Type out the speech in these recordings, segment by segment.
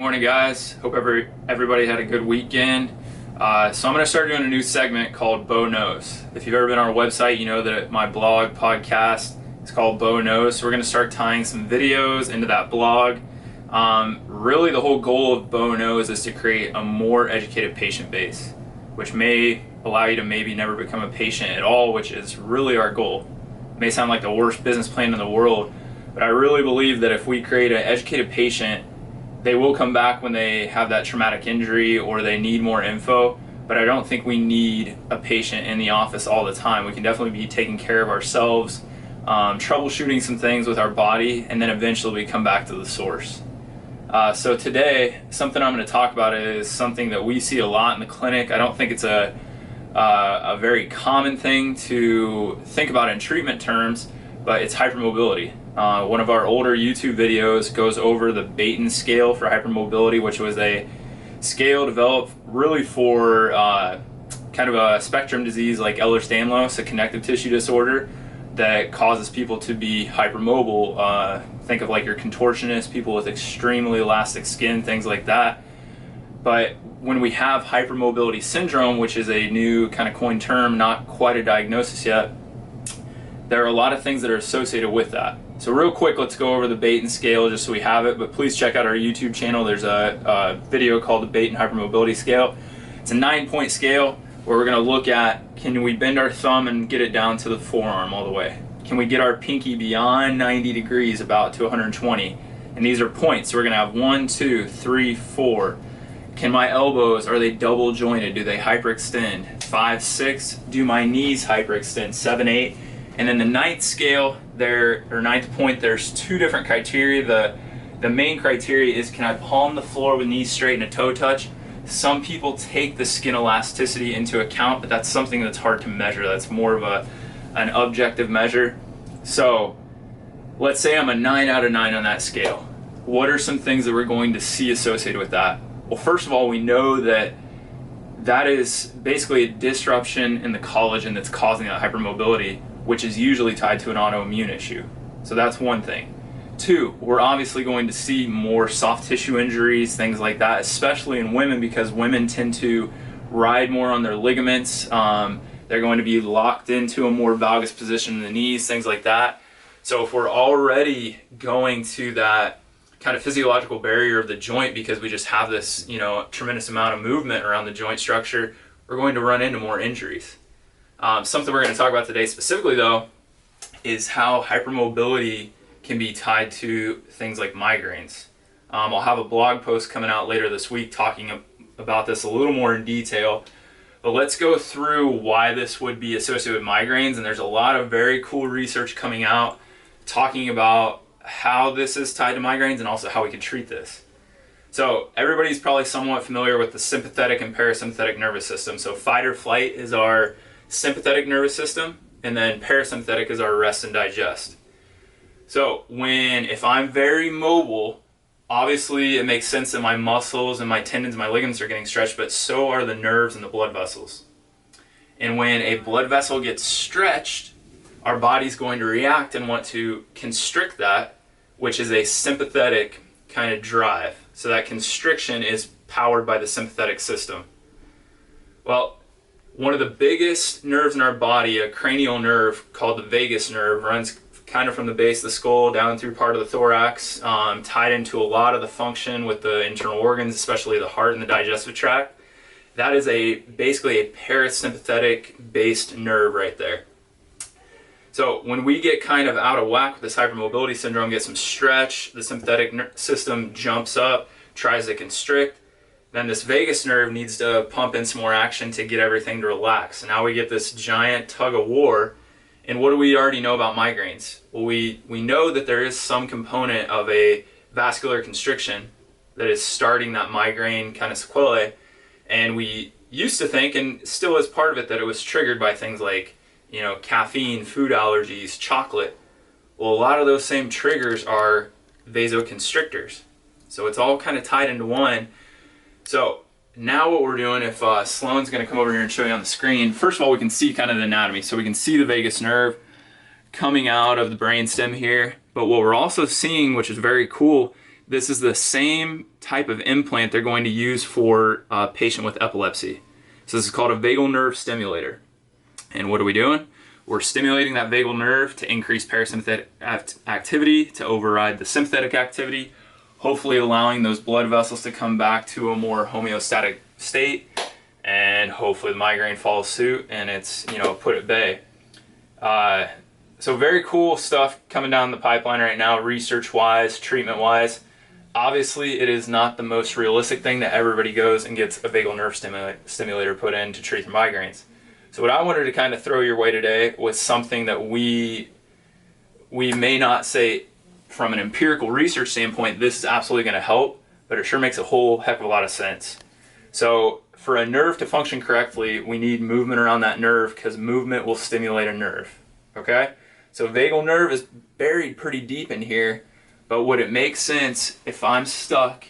Morning, guys. Hope everybody had a good weekend. So I'm going to start doing a new segment called Beau Knows. If you've ever been on our website, you know that my blog podcast is called Beau Knows. So we're going to start tying some videos into that blog. Really, the whole goal of Beau Knows is to create a more educated patient base, which may allow you to maybe never become a patient at all, which is really our goal. It may sound like the worst business plan in the world, but I really believe that if we create an educated patient, they will come back when they have that traumatic injury or they need more info, but I don't think we need a patient in the office all the time. We can definitely be taking care of ourselves, troubleshooting some things with our body, and then eventually we come back to the source. So today, something I'm going to talk about is something that we see a lot in the clinic. I don't think it's a very common thing to think about in treatment terms, but it's hypermobility. One of our older YouTube videos goes over the Baton Scale for hypermobility, which was a scale developed really for kind of a spectrum disease like Ehlers-Danlos, a connective tissue disorder that causes people to be hypermobile. Think of like your contortionists, people with extremely elastic skin, things like that. But when we have hypermobility syndrome, which is a new kind of coined term, not quite a diagnosis yet, there are a lot of things that are associated with that. So real quick, let's go over the Baton Scale just so we have it, but please check out our YouTube channel. There's a video called the Baton Hypermobility Scale. It's a 9-point scale where we're gonna look at, can we bend our thumb and get it down to the forearm all the way? Can we get our pinky beyond 90 degrees, about to 120? And these are points, so we're gonna have 1, 2, 3, 4. Can my elbows, are they double jointed? Do they hyperextend? 5, 6, do my knees hyperextend? 7, 8. And then the ninth scale, ninth point, there's two different criteria. The main criteria is, can I palm the floor with knees straight and a toe touch? Some people take the skin elasticity into account, but that's something that's hard to measure. That's more of an objective measure. So let's say I'm a 9 out of 9 on that scale. What are some things that we're going to see associated with that? Well, first of all, we know that that is basically a disruption in the collagen that's causing that hypermobility, which is usually tied to an autoimmune issue. So that's one thing. 2, we're obviously going to see more soft tissue injuries, things like that, especially in women, because women tend to ride more on their ligaments. They're going to be locked into a more valgus position in the knees, things like that. So if we're already going to that kind of physiological barrier of the joint because we just have this, tremendous amount of movement around the joint structure, we're going to run into more injuries. Something we're going to talk about today specifically, though, is how hypermobility can be tied to things like migraines. I'll have a blog post coming out later this week talking about this a little more in detail, but let's go through why this would be associated with migraines. And there's a lot of very cool research coming out talking about how this is tied to migraines and also how we can treat this. So everybody's probably somewhat familiar with the sympathetic and parasympathetic nervous system. So fight or flight is our sympathetic nervous system, and then parasympathetic is our rest and digest. So if I'm very mobile, obviously it makes sense that my muscles and my tendons, my ligaments are getting stretched, but so are the nerves and the blood vessels. And when a blood vessel gets stretched, our body's going to react and want to constrict that, which is a sympathetic kind of drive. So that constriction is powered by the sympathetic system. Well, one of the biggest nerves in our body, a cranial nerve called the vagus nerve, runs kind of from the base of the skull down through part of the thorax, tied into a lot of the function with the internal organs, especially the heart and the digestive tract. That is basically a parasympathetic based nerve right there. So when we get kind of out of whack with this hypermobility syndrome, get some stretch, the sympathetic system jumps up, tries to constrict, then this vagus nerve needs to pump in some more action to get everything to relax. And now we get this giant tug of war. And what do we already know about migraines? Well, we know that there is some component of a vascular constriction that is starting that migraine kind of sequelae. And we used to think, and still is part of it, that it was triggered by things like, caffeine, food allergies, chocolate. Well, a lot of those same triggers are vasoconstrictors. So it's all kind of tied into one. So now what we're doing, if Sloan's going to come over here and show you on the screen, first of all, we can see kind of the anatomy. So we can see the vagus nerve coming out of the brainstem here. But what we're also seeing, which is very cool, this is the same type of implant they're going to use for a patient with epilepsy. So this is called a vagal nerve stimulator. And what are we doing? We're stimulating that vagal nerve to increase parasympathetic activity, to override the sympathetic activity, hopefully allowing those blood vessels to come back to a more homeostatic state, and hopefully the migraine follows suit and it's, put at bay. So very cool stuff coming down the pipeline right now, research-wise, treatment-wise. Obviously, it is not the most realistic thing that everybody goes and gets a vagal nerve stimulator put in to treat their migraines. So what I wanted to kind of throw your way today was something that we may not say from an empirical research standpoint, this is absolutely going to help, but it sure makes a whole heck of a lot of sense. So for a nerve to function correctly, we need movement around that nerve, because movement will stimulate a nerve, okay? So vagal nerve is buried pretty deep in here, but would it make sense if I'm stuck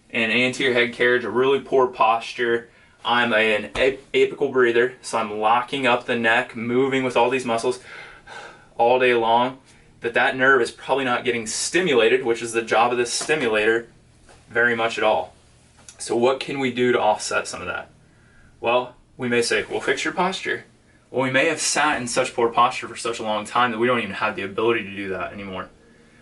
in anterior head carriage, a really poor posture, I'm an apical breather, so I'm locking up the neck, moving with all these muscles all day long, that nerve is probably not getting stimulated, which is the job of this stimulator, very much at all. So what can we do to offset some of that? Well, we may say, well, fix your posture. Well, we may have sat in such poor posture for such a long time that we don't even have the ability to do that anymore.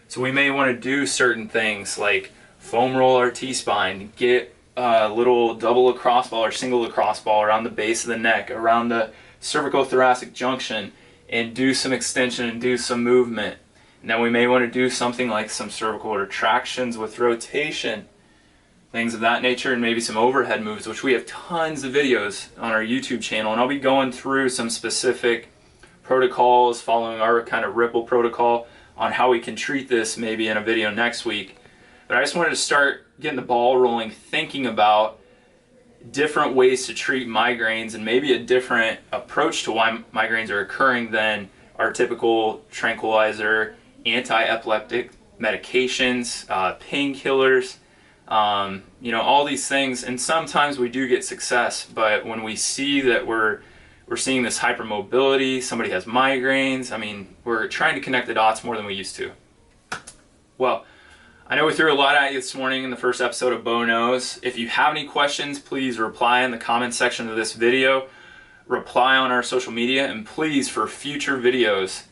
So we may want to do certain things like foam roll our T-spine, get a little double lacrosse ball or single lacrosse ball around the base of the neck, around the cervical-thoracic junction, and do some extension and do some movement. Now we may want to do something like some cervical retractions with rotation, things of that nature, and maybe some overhead moves, which we have tons of videos on our YouTube channel, and I'll be going through some specific protocols following our kind of Ripple protocol on how we can treat this maybe in a video next week. But I just wanted to start getting the ball rolling, thinking about different ways to treat migraines and maybe a different approach to why migraines are occurring than our typical tranquilizer, anti-epileptic medications, painkillers, all these things. And sometimes we do get success, but when we see that we're seeing this hypermobility, somebody has migraines, we're trying to connect the dots more than we used to. Well, I know we threw a lot at you this morning in the first episode of Beau Knows. If you have any questions, please reply in the comment section of this video, reply on our social media, and please, for future videos,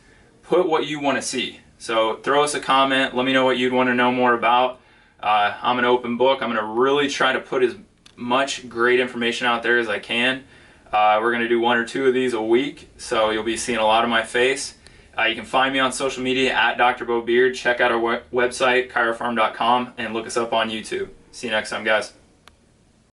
put what you want to see. So throw us a comment, let me know what you'd want to know more about. I'm an open book. I'm going to really try to put as much great information out there as I can. We're going to do 1 or 2 of these a week, so you'll be seeing a lot of my face. You can find me on social media at Dr. Beau Beard. Check out our website, chirofarm.com, and look us up on YouTube. See you next time, guys.